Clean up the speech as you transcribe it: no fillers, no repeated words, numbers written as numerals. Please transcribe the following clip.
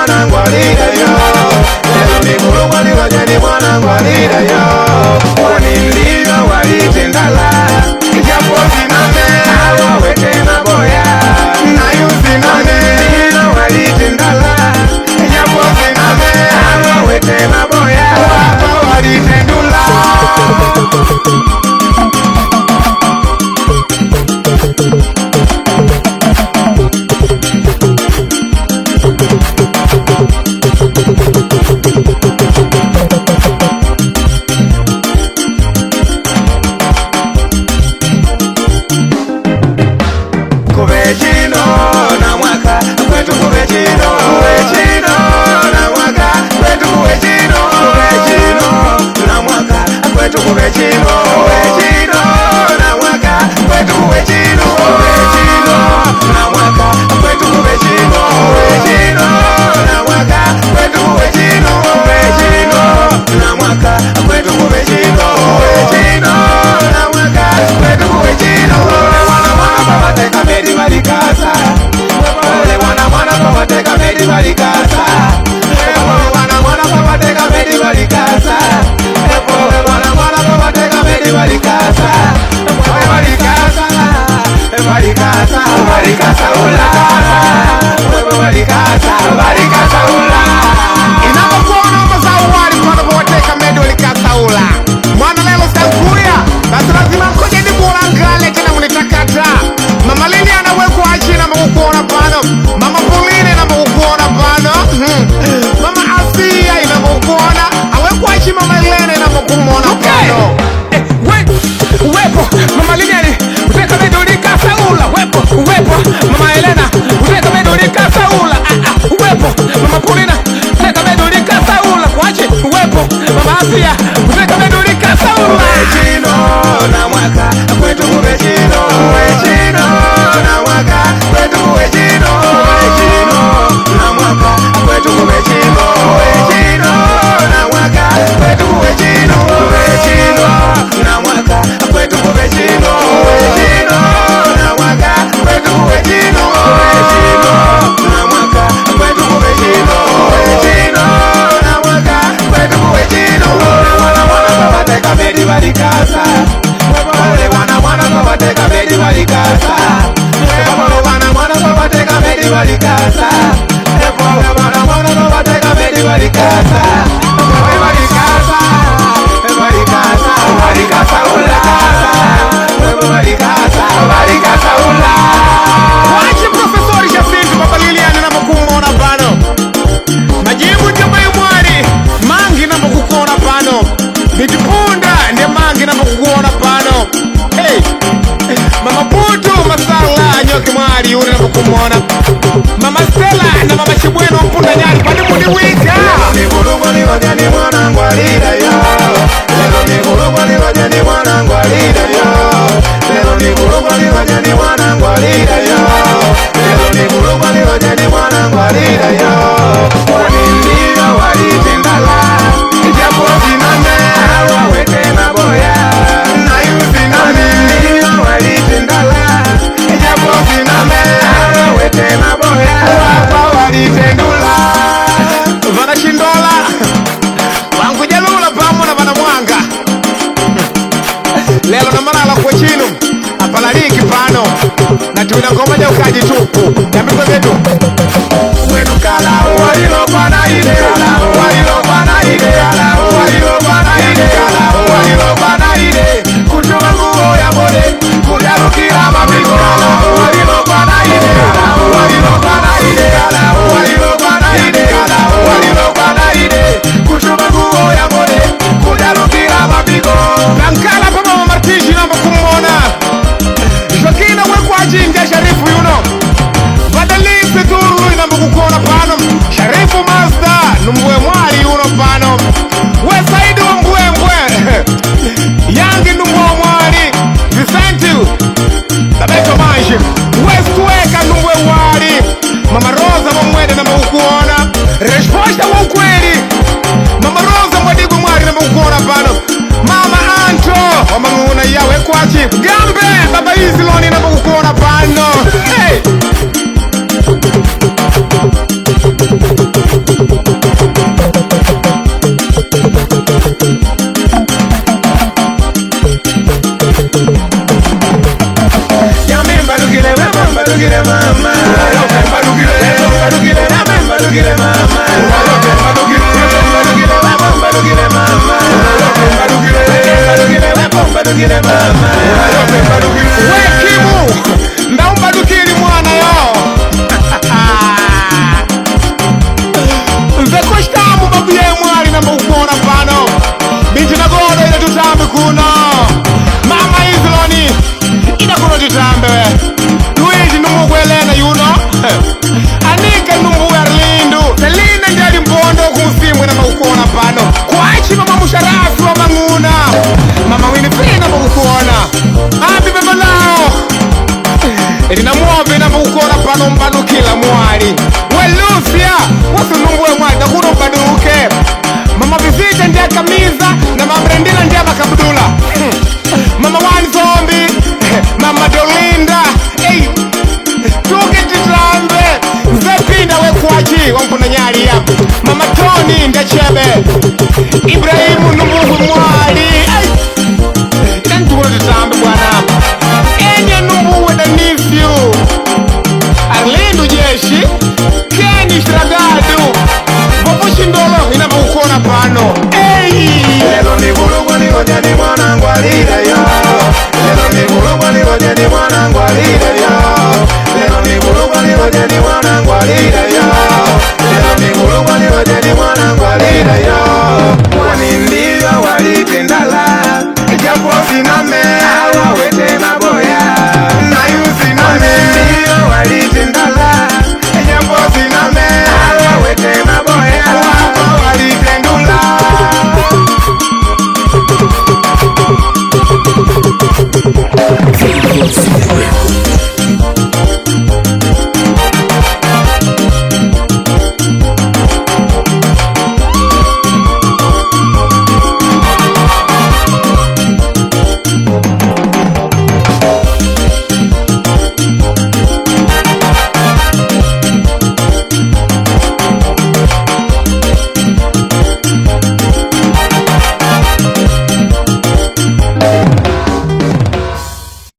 mwanangu alida yo. Lelo mikulungwa ni wajani mwanangu alida yo. Wanilio walitendala ijapo ziname hawa wete na boya. Na yuziname walitendala ijapo ziname hawa wete na boya. Wapa walitendula Kuvechino na mwaka kwetu kuvechino. Kuvechino na mwaka kwetu kuvechino. Kuvechino na mwaka kwetu kuvechino. Kuvechino na mwaka kwetu kuvechino. Kuvechino na mwaka kwetu kuvechino. Kuvechino na mwaka kwetu kuvechino. Kuvechino na mwaka kwetu kuvechino. Kuvechino na mwaka kwetu kuvechino. Wateka medi walikasa. Ole wana mwana pa wateka medi walikasa. Ole wana mwana pa wateka medi walikasa. Ole wana mwana pa wateka medi walikasa. Ole walikasa. Walikasa. Walikasa ula. Ole walikasa. Walikasa ula. Inapokuona mazao wali kwa wateka medi walikasa ula. Mwana lelo sankuya. Basi lazima koje ni mulangale kina unitakata. Mama Lini anawekwa achina makukuona pano. Mama Pauline na makukuona pano. Mama Asia ina makukuona. Awekwa achi Mama Helene na makukuona pano. Uwepo Mama Lini uteka medulika saula. Uwepo Mama Helena uteka medulika saula. Uwepo Mama Pauline uteka medulika saula. Kwachi uwepo Mama Asia uteka medulika saula. Kuvechino na mwaka kwetu kuvechino. Kuvechino na mwaka kwetu kuvechino. Kuvechino na mwaka kwetu kuvechino. Kuvechino na mwaka kwetu kuvechino. Kuvechino na mwaka kwetu kuvechino. Kuvechino na mwaka kwetu kuvechino. Kuvechino na mwaka kwetu kuvechino. Kuvechino na mwaka kwetu kuvechino. Wana mwana wateka medi walikasa. Ole wana mwana wateka medi walikasa. Ole wana mwana wateka medi walikasa. Ole wana mwana wateka medi walikasa. Ole walikasa. Walikasa. Walikasa ula. Ole walikasa. Walikasa ula. Wachi Profesori Jacinto Papa Liliana na makukuona pano. Majibu jambai mwari mangi na makukuona pano. Mitipunda ndi mangi na makukuona pano. Hey, Mama Putu Masala nyoki mwari yuri na makukuona. Mama Stella na Mama Chibweno mpunda nyari kwa nimu ni wika. Lelo mikulungwa ni wajani mwanangu alida yo. Lelo mikulungwa ni wajani mwanangu alida yo. Lelo mikulungwa ni wajani mwanangu alida yo. Lelo mikulungwa ni wajani mwanangu alida yo. Wanilio walitendala ijapo ziname hawa wete na boya. Na yuziname walitendala ijapo ziname hawa wete na boya. Wapa walitendula vanashindola vankujalula pamo na vanamwanga. Lelo na marala kwa chinu apalaliki pano na tuina ngoma ja ukaji tupu yambiko vetu wenu kala walilo pana ide. Kala walilo pana ide. Kala walilo pana ide. Kala walilo pana ide. Kuchuma nguo ya bode kujarukira mapigo. Kala walilo pana ide. Kala walilo pana ide. Kala walilo pana ide. Kala walilo pana ide. Kuchuma nguo ya bode kujarukira mapigo. Kankala pama Martishi na makumona. Shokina wekwa jinja Sharifu yuno. Badalisi turu ina makukuona pano. Wekimu ndaumbadukili mwana yo nzekushtamu babuye mwali namba ukona pano binti nagodo ila tutambi kuno mama izloni ina kuno tutambi we Luigi numugwe Elena yuno anika numugwe Arlindu Selina njali mbondo kumsimwe namba ukona pano kwachi mama musharafu wa manguna mama Winifrida namba ukona happy beba nao Elina muobe namba ukona pano mbadukila mwali we Lucia wasu numugwe mwali nakuno mbaduke mama Visita ndiye Kamiza na mama Brendila ndiye Makabudula mama Wani Zombi mama Dolinda hey tuke titambe Zepinda we kwachi wampuna nyali ya mama Tony Ndechebe Ibrahimu Numbugu mwali hey itantukuna titambe bwana enye Numbugu Denifyu Arlindu Jeshi Kenny Shragadu Bobushindolo inabukona pano hey lelo ni bulugu ni hoja ni mwana ngwalira